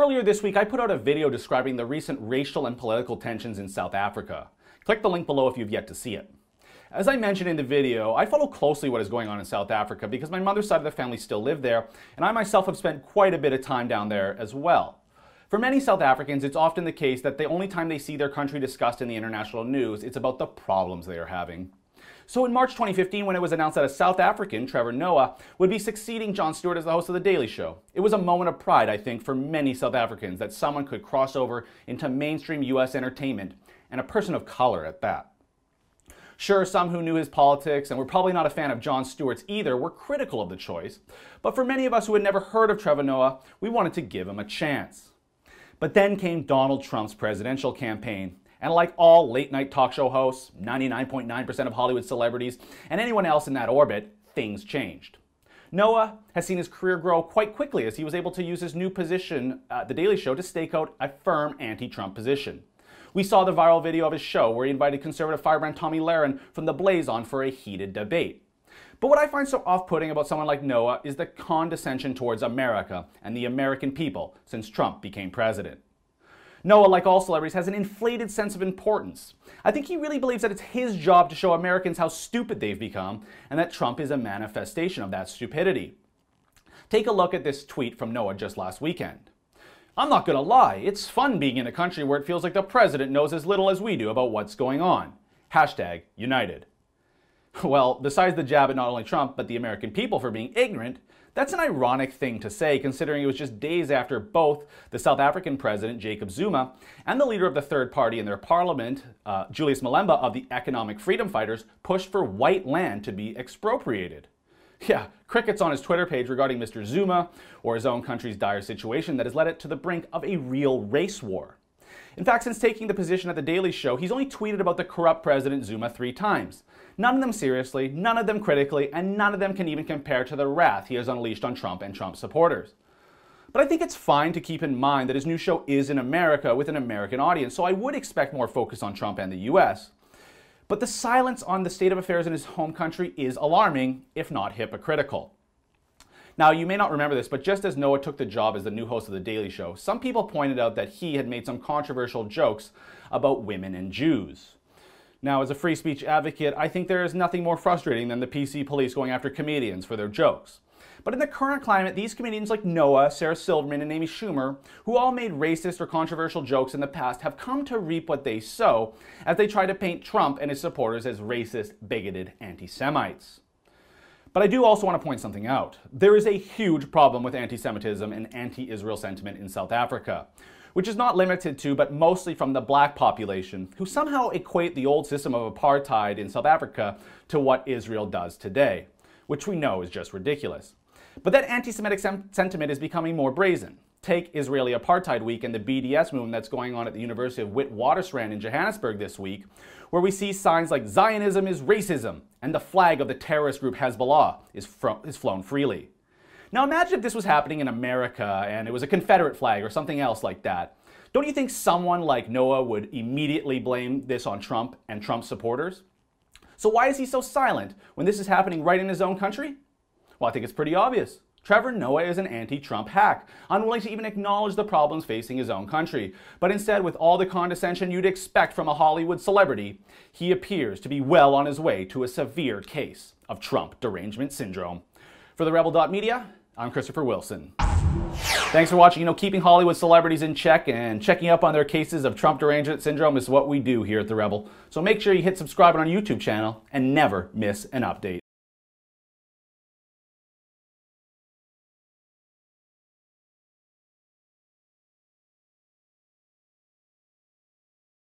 earlier this week, I put out a video describing the recent racial and political tensions in South Africa. Click the link below if you've yet to see it. As I mentioned in the video, I follow closely what is going on in South Africa because my mother's side of the family still live there, and I myself have spent quite a bit of time down there as well. For many South Africans, it's often the case that the only time they see their country discussed in the international news, it's about the problems they are having. So in March 2015, when it was announced that a South African, Trevor Noah, would be succeeding Jon Stewart as the host of The Daily Show, it was a moment of pride, I think, for many South Africans that someone could cross over into mainstream US entertainment, and a person of color at that. Sure, some who knew his politics and were probably not a fan of Jon Stewart's either were critical of the choice, but for many of us who had never heard of Trevor Noah, we wanted to give him a chance. But then came Donald Trump's presidential campaign, and like all late-night talk show hosts, 99.9% of Hollywood celebrities, and anyone else in that orbit, things changed. Noah has seen his career grow quite quickly as he was able to use his new position at The Daily Show to stake out a firm anti-Trump position. We saw the viral video of his show where he invited conservative firebrand Tomi Lahren from the Blaze on for a heated debate. But what I find so off-putting about someone like Noah is the condescension towards America and the American people since Trump became president. Noah, like all celebrities, has an inflated sense of importance. I think he really believes that it's his job to show Americans how stupid they've become, and that Trump is a manifestation of that stupidity. Take a look at this tweet from Noah just last weekend. "I'm not gonna lie, it's fun being in a country where it feels like the president knows as little as we do about what's going on. Hashtag United." Well, besides the jab at not only Trump, but the American people for being ignorant, that's an ironic thing to say considering it was just days after both the South African president, Jacob Zuma, and the leader of the third party in their parliament, Julius Malema of the Economic Freedom Fighters, pushed for white land to be expropriated. Yeah, crickets on his Twitter page regarding Mr. Zuma or his own country's dire situation that has led it to the brink of a real race war. In fact, since taking the position at The Daily Show, he's only tweeted about the corrupt President Zuma 3 times. None of them seriously, none of them critically, and none of them can even compare to the wrath he has unleashed on Trump and Trump supporters. But I think it's fine to keep in mind that his new show is in America with an American audience, so I would expect more focus on Trump and the US. But the silence on the state of affairs in his home country is alarming, if not hypocritical. Now, you may not remember this, but just as Noah took the job as the new host of The Daily Show, some people pointed out that he had made some controversial jokes about women and Jews. Now, as a free speech advocate, I think there is nothing more frustrating than the PC police going after comedians for their jokes. But in the current climate, these comedians like Noah, Sarah Silverman, and Amy Schumer, who all made racist or controversial jokes in the past, have come to reap what they sow as they try to paint Trump and his supporters as racist, bigoted anti-Semites. But I do also want to point something out. There is a huge problem with anti-Semitism and anti-Israel sentiment in South Africa, which is not limited to, but mostly from the black population, who somehow equate the old system of apartheid in South Africa to what Israel does today, which we know is just ridiculous. But that anti-Semitic sentiment is becoming more brazen. Take Israeli Apartheid Week and the BDS movement that's going on at the University of Witwatersrand in Johannesburg this week, where we see signs like Zionism is racism and the flag of the terrorist group Hezbollah is flown freely. Now imagine if this was happening in America and it was a Confederate flag or something else like that. Don't you think someone like Noah would immediately blame this on Trump and Trump supporters? So why is he so silent when this is happening right in his own country? Well, I think it's pretty obvious. Trevor Noah is an anti-Trump hack, unwilling to even acknowledge the problems facing his own country. But instead, with all the condescension you'd expect from a Hollywood celebrity, he appears to be well on his way to a severe case of Trump derangement syndrome. For the Rebel.media, I'm Christopher Wilson. Thanks for watching. Keeping Hollywood celebrities in check and checking up on their cases of Trump derangement syndrome is what we do here at The Rebel. So make sure you hit subscribe on our YouTube channel and never miss an update.